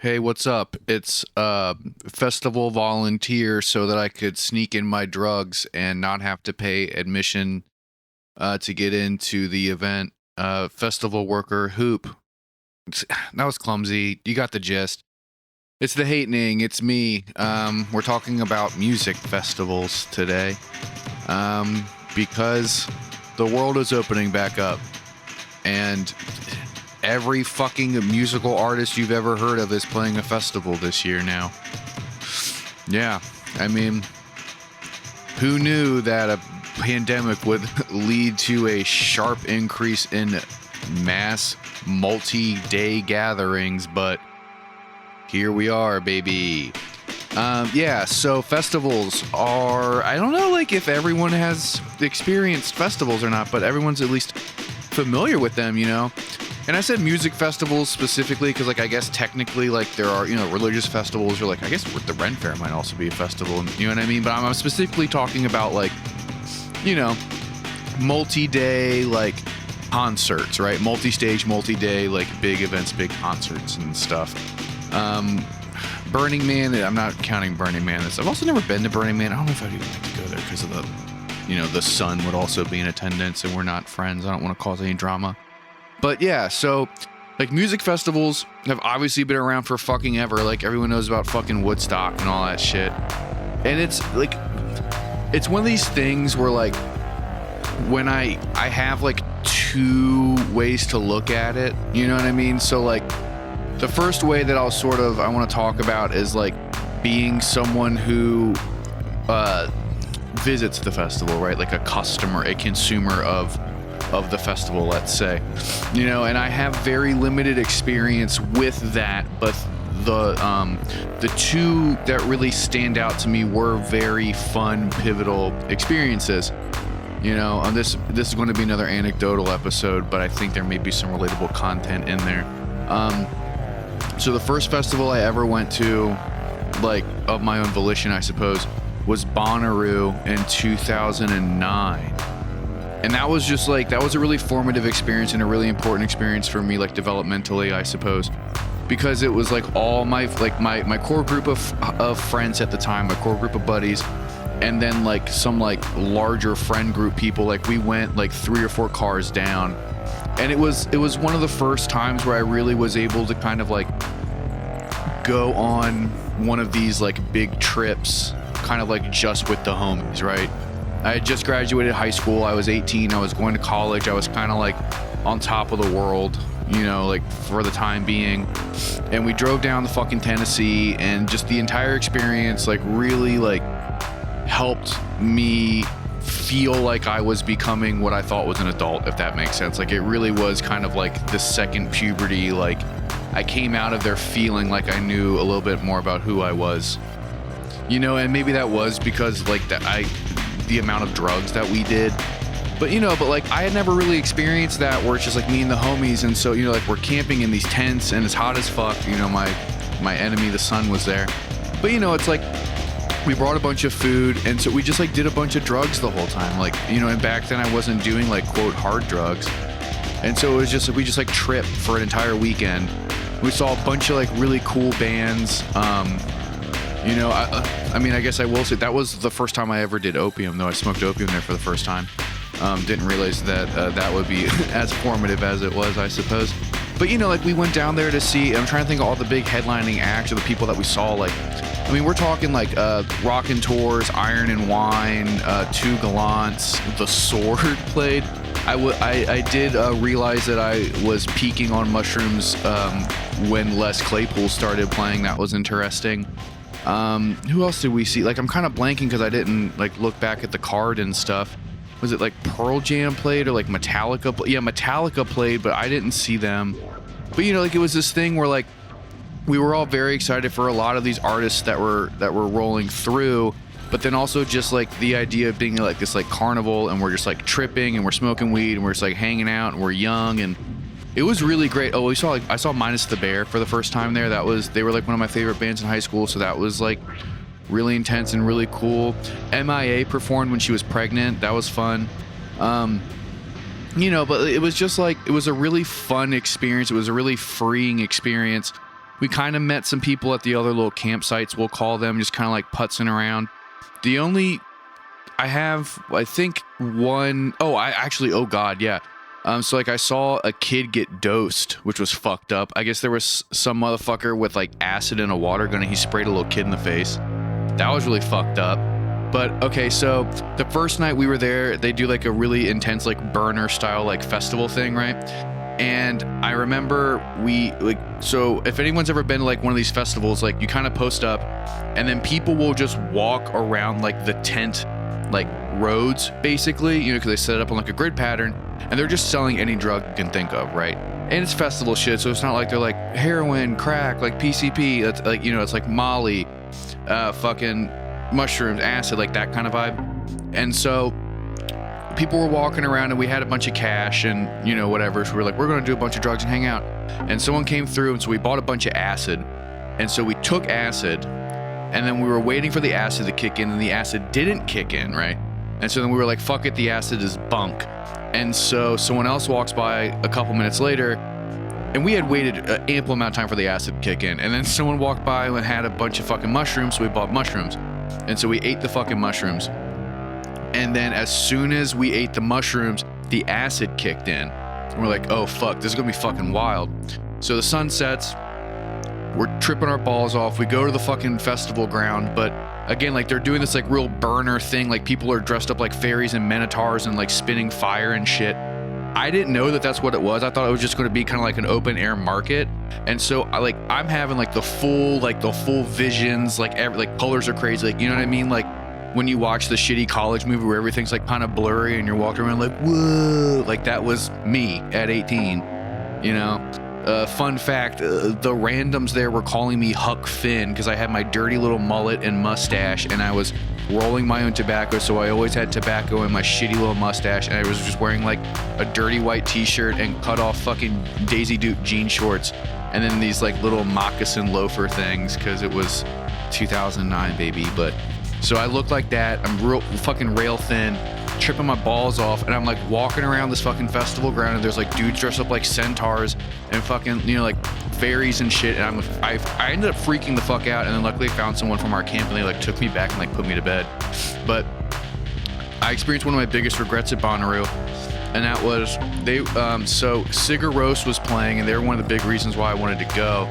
Hey, what's up? It's festival volunteer so that I could sneak in my drugs and not have to pay admission to get into the event. Festival worker Hoop. That was clumsy. You got the gist. It's the hatening. It's me. We're talking about music festivals today. Because the world is opening back up, and every fucking musical artist you've ever heard of is playing a festival this year now. Yeah, I mean, who knew that a pandemic would lead to a sharp increase in mass multi-day gatherings, but here we are, baby. Yeah, so festivals are, I don't know, like, if everyone has experienced festivals or not, but everyone's at least familiar with them, you know? And I said music festivals specifically because, like, I guess technically, like, there are, you know, religious festivals, or, like, I guess the Ren Fair might also be a festival, you know what I mean? But I'm specifically talking about, like, you know, multi-day, like, concerts, right? Multi-stage, multi-day, like, big events, big concerts and stuff. Burning Man, I'm not counting Burning Man. I've also never been to Burning Man. I don't know if I'd even like to go there because of the, you know, the sun would also be in attendance and we're not friends. I don't want to cause any drama. But yeah, so, like, music festivals have obviously been around for fucking ever. Like, everyone knows about fucking Woodstock and all that shit. And it's, like, it's one of these things where, like, when I have, like, two ways to look at it, you know what I mean? So, like, the first way that I want to talk about is, like, being someone who visits the festival, right? Like a customer, a consumer of the festival, let's say, you know. And I have very limited experience with that, but the two that really stand out to me were very fun, pivotal experiences. You know, this is going to be another anecdotal episode, but I think there may be some relatable content in there. So the first festival I ever went to, like, of my own volition, I suppose, was Bonnaroo in 2009. And that was just, like, that was a really formative experience and a really important experience for me, like, developmentally, I suppose. Because it was, like, all my core group of friends at the time, my core group of buddies, and then, like, some, like, larger friend group people. Like, we went, like, 3 or 4 cars down. And it was one of the first times where I really was able to kind of, like, go on one of these, like, big trips, kind of, like, just with the homies, right? I had just graduated high school. I was 18. I was going to college. I was kind of, like, on top of the world, you know, like, for the time being. And we drove down to fucking Tennessee, and just the entire experience, like, really, like, helped me feel like I was becoming what I thought was an adult, if that makes sense. Like, it really was kind of like the second puberty. Like, I came out of there feeling like I knew a little bit more about who I was, you know. And maybe that was because, like, the amount of drugs that we did, but, you know, but, like, I had never really experienced that, where it's just like me and the homies, and so, you know, like, we're camping in these tents and it's hot as fuck, you know. My enemy, the sun, was there, but, you know, it's like, we brought a bunch of food, and so we just, like, did a bunch of drugs the whole time, like, you know. And back then I wasn't doing, like, quote, hard drugs, and so it was just, we just, like, tripped for an entire weekend. We saw a bunch of, like, really cool bands. You know, I mean, I guess I will say that was the first time I ever did opium, though. I smoked opium there for the first time. Didn't realize that that would be as formative as it was, I suppose. But, you know, like, we went down there to see, I'm trying to think of all the big headlining acts or the people that we saw. Like, I mean, we're talking, like, Rockin' Tours, Iron and Wine, Two Gallants, The Sword played. I did realize that I was peaking on mushrooms when Les Claypool started playing. That was interesting. Who else did we see? Like, I'm kind of blanking because I didn't, like, look back at the card and stuff. Was it, like, Pearl Jam played, or, like, Metallica? Yeah, Metallica played, but I didn't see them. But, you know, like, it was this thing where, like, we were all very excited for a lot of these artists that were rolling through, but then also just, like, the idea of being, like, this, like, carnival, and we're just, like, tripping, and we're smoking weed, and we're just, like, hanging out, and we're young, and it was really great. Oh, I saw Minus the Bear for the first time there. They were, like, one of my favorite bands in high school, so that was, like, really intense and really cool. MIA performed when she was pregnant. That was fun. You know, but it was just, like, it was a really fun experience. It was a really freeing experience. We kind of met some people at the other little campsites, we'll call them, just kind of like putzing around. I think one, oh God, yeah. So like I saw a kid get dosed, which was fucked up. I guess there was some motherfucker with like acid in a water gun and he sprayed a little kid in the face. That was really fucked up. But okay, so the first night we were there, they do like a really intense like burner style like festival thing, right? And I remember so if anyone's ever been to like one of these festivals, like you kind of post up and then people will just walk around like the tent like roads basically, you know, because they set it up on like a grid pattern and they're just selling any drug you can think of, right? And it's festival shit, so it's not like they're like heroin, crack, like PCP, that's like, you know, it's like Molly, fucking mushrooms, acid, like that kind of vibe. And so people were walking around and we had a bunch of cash and, you know, whatever. So we were like, we're going to do a bunch of drugs and hang out. And someone came through and so we bought a bunch of acid. And so we took acid and then we were waiting for the acid to kick in and the acid didn't kick in, right? And so then we were like, fuck it, the acid is bunk. And so someone else walks by a couple minutes later and we had waited an ample amount of time for the acid to kick in. And then someone walked by and had a bunch of fucking mushrooms. So we bought mushrooms. And so we ate the fucking mushrooms. And then as soon as we ate the mushrooms, the acid kicked in. And we're like, oh fuck, this is gonna be fucking wild. So the sun sets, we're tripping our balls off. We go to the fucking festival ground, but again, like they're doing this like real burner thing. Like people are dressed up like fairies and minotaurs and like spitting fire and shit. I didn't know that that's what it was. I thought it was just going to be kind of like an open air market. And so I'm having like the full visions, like colors are crazy. Like, you know what I mean? Like when you watch the shitty college movie where everything's like kind of blurry and you're walking around like, whoa, like that was me at 18, you know? Fun fact, the randoms there were calling me Huck Finn because I had my dirty little mullet and mustache and I was rolling my own tobacco, so I always had tobacco in my shitty little mustache and I was just wearing like a dirty white t-shirt and cut off fucking Daisy Duke jean shorts and then these like little moccasin loafer things because it was 2009, baby. But so I look like that, I'm real fucking rail thin, tripping my balls off, and I'm like walking around this fucking festival ground and there's like dudes dressed up like centaurs and fucking, you know, like fairies and shit, and I ended up freaking the fuck out, and then luckily I found someone from our camp and they like took me back and like put me to bed. But I experienced one of my biggest regrets at Bonnaroo, and that was so Sigur Rós was playing and they were one of the big reasons why I wanted to go.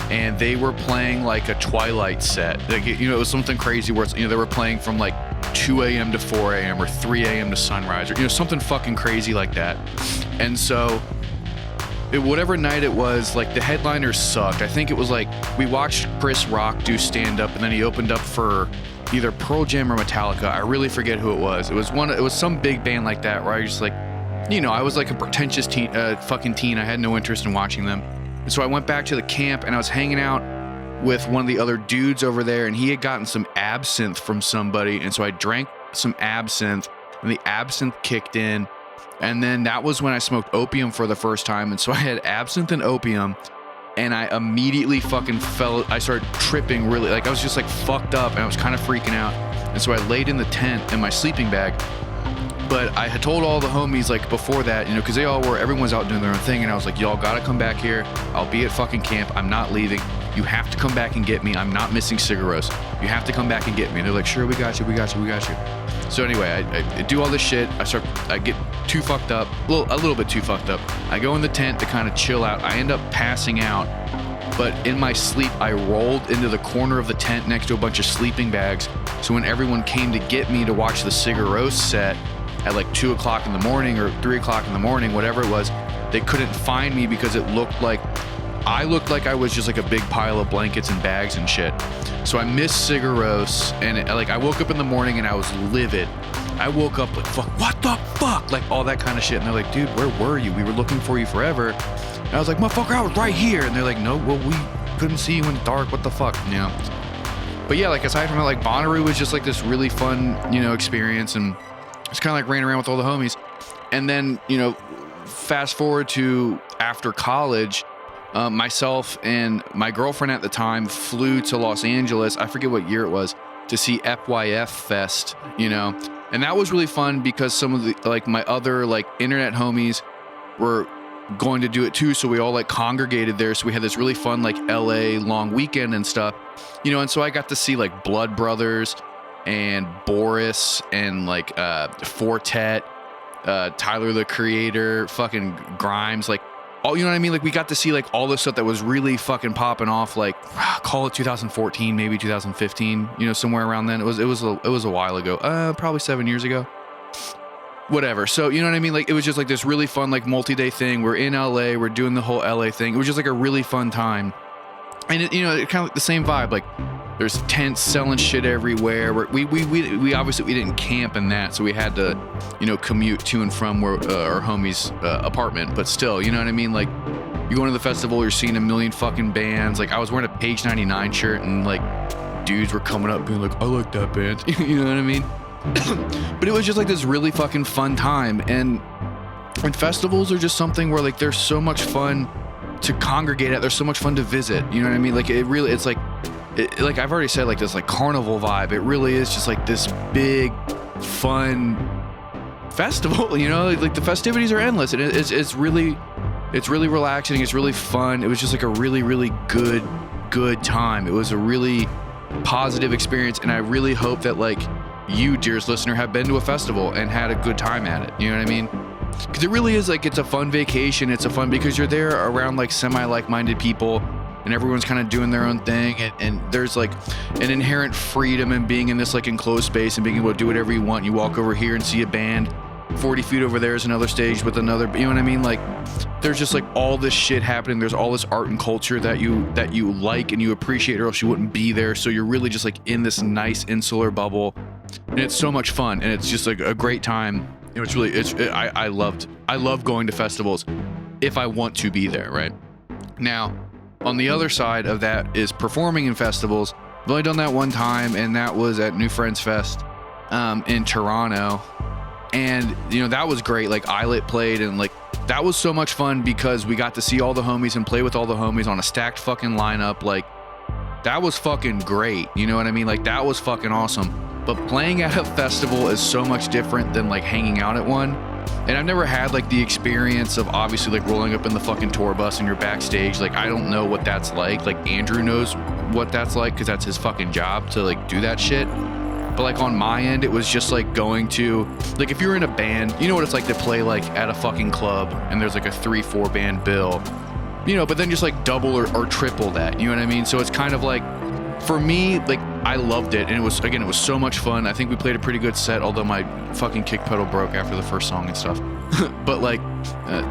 And they were playing like a Twilight set, like, you know, it was something crazy where it's, you know, they were playing from like 2 a.m. to 4 a.m. or 3 a.m. to sunrise, or, you know, something fucking crazy like that. And so whatever night it was, like the headliners sucked. I think it was like we watched Chris Rock do stand up and then he opened up for either Pearl Jam or Metallica. I really forget who it was. It was some big band like that where I just like, you know, I was like a pretentious fucking teen. I had no interest in watching them. And so I went back to the camp and I was hanging out with one of the other dudes over there and he had gotten some absinthe from somebody. And so I drank some absinthe and the absinthe kicked in. And then that was when I smoked opium for the first time. And so I had absinthe and opium and I immediately fucking I started tripping really, like I was just like fucked up and I was kind of freaking out. And so I laid in the tent in my sleeping bag. But I had told all the homies like before that, you know, because everyone's out doing their own thing. And I was like, y'all gotta come back here. I'll be at fucking camp. I'm not leaving. You have to come back and get me. I'm not missing Sigur Rós. You have to come back and get me. And they're like, sure, we got you. So anyway, I do all this shit. I get too fucked up, a little bit too fucked up. I go in the tent to kind of chill out. I end up passing out. But in my sleep, I rolled into the corner of the tent next to a bunch of sleeping bags. So when everyone came to get me to watch the Sigur Rós set, at like 2 o'clock in the morning or 3 o'clock in the morning, whatever it was, they couldn't find me because it looked like I was just like a big pile of blankets and bags and shit. So I missed Sigur Rós, and I woke up in the morning and I was livid. I woke up like, fuck, what the fuck? Like all that kind of shit. And they're like, dude, where were you? We were looking for you forever. And I was like, motherfucker, I was right here. And they're like, no, well, we couldn't see you in the dark. What the fuck? You know? But yeah, like aside from that, like Bonnaroo was just like this really fun, you know, experience, and it's kind of like ran around with all the homies. And then, you know, fast forward to after college, myself and my girlfriend at the time flew to Los Angeles. I forget what year it was, to see FYF Fest, you know, and that was really fun because some of the, like my other like internet homies were going to do it too. So we all like congregated there. So we had this really fun like LA long weekend and stuff, you know. And so I got to see like Blood Brothers and Boris and like Fortet, Tyler the Creator, fucking Grimes, like all, you know what I mean? Like we got to see like all this stuff that was really fucking popping off, like call it 2014, maybe 2015, you know, somewhere around then. It was a while ago, probably 7 years ago, whatever. So you know what I mean? Like it was just like this really fun like multi-day thing. We're in LA, we're doing the whole LA thing. It was just like a really fun time, and it, you know, it kind of like the same vibe. Like there's tents selling shit everywhere. We obviously we didn't camp in that, so we had to, you know, commute to and from where our homie's apartment. But still, you know what I mean? Like you go into the festival, you're seeing a million fucking bands. Like I was wearing a Page 99 shirt, and like dudes were coming up being like, I like that band. You know what I mean? But it was just like this really fucking fun time, and festivals are just something where like there's so much fun to congregate at. There's so much fun to visit. You know what I mean? Like it really, it's like. Like I've already said, like this like carnival vibe. It really is just like this big, fun festival. You know, like the festivities are endless, and it's really relaxing. It's really fun. It was just like a really good time. It was a really positive experience, and I really hope that like you, dearest listener, have been to a festival and had a good time at it. You know what I mean? Because it really is like it's a fun vacation. It's a fun because you're there around like semi like-minded people. And everyone's kind of doing their own thing, and there's like an inherent freedom in being in this like enclosed space and being able to do whatever you want. You walk over here and see a band, 40 feet over there is another stage with another, you know what I mean? Like there's just like all this shit happening. There's all this art and culture that you like and you appreciate, or else you wouldn't be there. So you're really just like in this nice insular bubble, and it's so much fun, and it's just like a great time. You know, it's really I love going to festivals if I want to be there, right? Now, on the other side of that is performing in festivals. I've only done that one time, and that was at New Friends Fest in Toronto. And, you know, that was great. Like, Islet played, and, like, that was so much fun because we got to see all the homies and play with all the homies on a stacked fucking lineup. Like, that was fucking great. You know what I mean? Like, that was fucking awesome. But playing at a festival is so much different than, like, hanging out at one. And I've never had like the experience of obviously like rolling up in the fucking tour bus and you're backstage. Like I don't know what that's like. Like Andrew knows what that's like because that's his fucking job to like do that shit. But like on my end, it was just like going to like if you're in a band, you know what it's like to play like at a fucking club and there's like a 3-4 band bill, you know, but then just like double or triple that. You know what I mean? So it's kind of like for me, like I loved it, and it was so much fun. I think we played a pretty good set, although my fucking kick pedal broke after the first song and stuff. But like,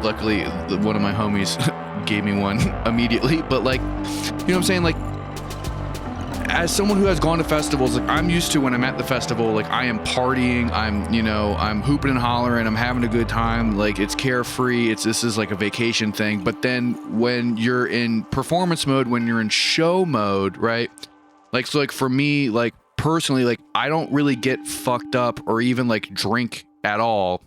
luckily, one of my homies gave me one immediately. But like, you know what I'm saying? Like, as someone who has gone to festivals, like I'm used to when I'm at the festival, like I am partying, I'm hooping and hollering, I'm having a good time. Like it's carefree. This is like a vacation thing. But then when you're in performance mode, when you're in show mode, right? Like, so like for me, like personally, like I don't really get fucked up or even like drink at all.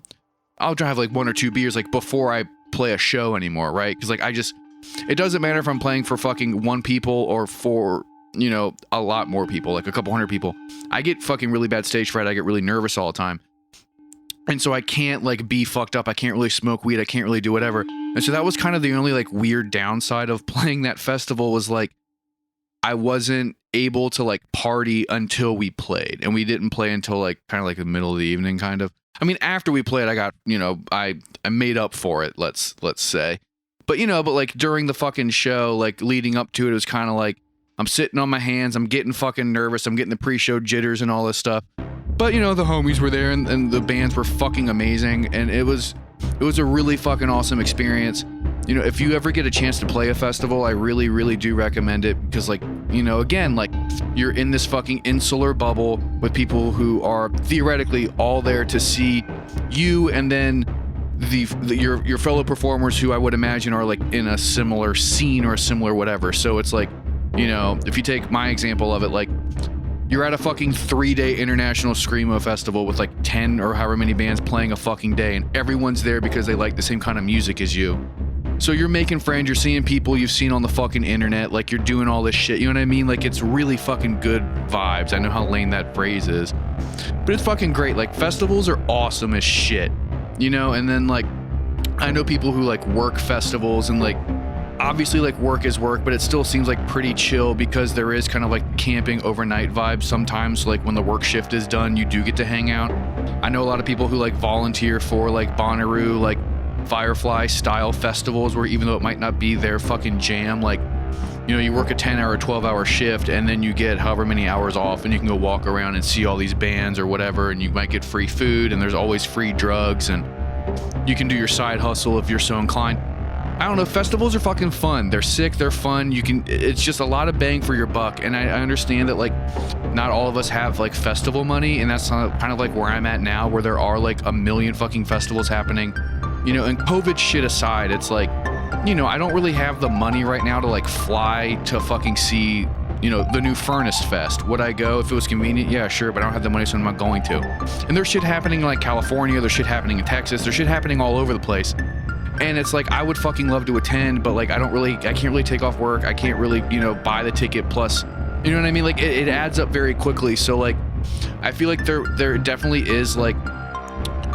I'll try to have like 1 or 2 beers like before I play a show anymore, right? Because like it doesn't matter if I'm playing for fucking 1 people or for, you know, a lot more people, like a couple hundred people. I get fucking really bad stage fright. I get really nervous all the time. And so I can't like be fucked up. I can't really smoke weed. I can't really do whatever. And so that was kind of the only like weird downside of playing that festival was like, I wasn't able to like party until we played, and we didn't play until like kind of like the middle of the evening, kind of. I mean, after we played, I got, you know, I made up for it, let's say. But, you know, but like during the fucking show, like leading up to it, it was kind of like I'm sitting on my hands, I'm getting fucking nervous, I'm getting the pre-show jitters and all this stuff. But, you know, the homies were there, and the bands were fucking amazing, and it was a really fucking awesome experience. You know, if you ever get a chance to play a festival, I really, really do recommend it because, like, you know, again, like, you're in this fucking insular bubble with people who are theoretically all there to see you, and then your fellow performers who I would imagine are, like, in a similar scene or a similar whatever. So it's like, you know, if you take my example of it, like, you're at a fucking 3-day international Screamo festival with, like, 10 or however many bands playing a fucking day, and everyone's there because they like the same kind of music as you. So you're making friends, you're seeing people you've seen on the fucking internet, like you're doing all this shit, you know what I mean? Like it's really fucking good vibes. I know how lame that phrase is, but it's fucking great. Like festivals are awesome as shit, you know? And then like I know people who like work festivals, and like obviously like work is work, but it still seems like pretty chill because there is kind of like camping overnight vibes sometimes. Like when the work shift is done, you do get to hang out. I know a lot of people who like volunteer for like Bonnaroo, like Firefly style festivals, where even though it might not be their fucking jam, like, you know, you work a 10-hour, 12-hour shift, and then you get however many hours off, and you can go walk around and see all these bands or whatever, and you might get free food, and there's always free drugs, and you can do your side hustle if you're so inclined. I don't know, festivals are fucking fun. They're sick, they're fun. It's just a lot of bang for your buck. And I understand that like not all of us have like festival money, and that's kind of like where I'm at now, where there are like a million fucking festivals happening. You know, and COVID shit aside, it's like, you know, I don't really have the money right now to like fly to fucking see, you know, the new Furnace Fest. Would I go if it was convenient? Yeah, sure, but I don't have the money, so I'm not going to. And there's shit happening in like California, there's shit happening in Texas, there's shit happening all over the place. And it's like, I would fucking love to attend, but like, I can't really take off work. I can't really, you know, buy the ticket plus, you know what I mean? Like it adds up very quickly. So like, I feel like there definitely is like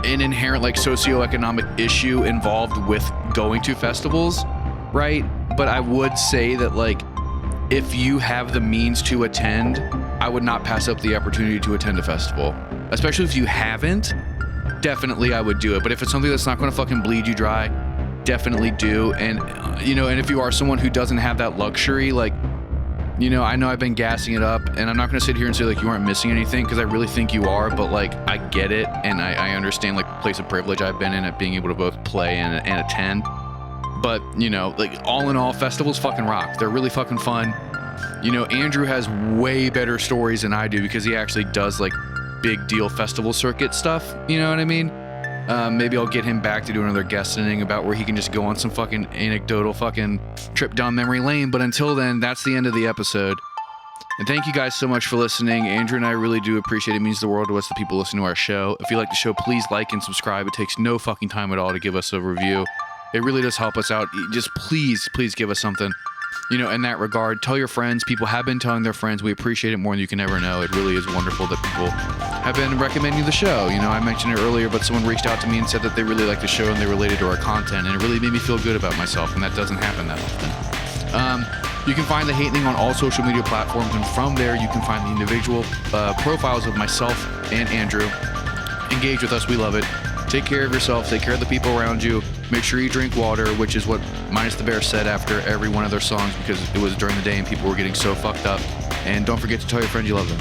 an inherent like socioeconomic issue involved with going to festivals, right? But I would say that like, if you have the means to attend, I would not pass up the opportunity to attend a festival, especially if you haven't. Definitely I would do it. But if it's something that's not going to fucking bleed you dry, definitely do. And you know, and if you are someone who doesn't have that luxury, like, you know I've been gassing it up, and I'm not going to sit here and say like you aren't missing anything, because I really think you are, but like I get it, and I understand like the place of privilege I've been in at being able to both play and attend. But you know, like all in all, festivals fucking rock. They're really fucking fun. You know, Andrew has way better stories than I do, because he actually does like big deal festival circuit stuff, you know what I mean? Maybe I'll get him back to do another guest inning about where he can just go on some fucking anecdotal fucking trip down memory lane. But until then, that's the end of the episode. And thank you guys so much for listening. Andrew and I really do appreciate it. It means the world to us, the people listening to our show. If you like the show, please like and subscribe. It takes no fucking time at all to give us a review. It really does help us out. Just please give us something. You know, in that regard, tell your friends. People have been telling their friends. We appreciate it more than you can ever know. It really is wonderful that people have been recommending the show. You know, I mentioned it earlier, but someone reached out to me and said that they really like the show and they related to our content, and it really made me feel good about myself, and that doesn't happen that often. You can find The Hatening on all social media platforms, and from there you can find the individual profiles of myself and Andrew. Engage with us. We love it. Take care of yourself. Take care of the people around you. Make sure you drink water, which is what Minus the Bear said after every one of their songs, because it was during the day and people were getting so fucked up. And don't forget to tell your friends you love them.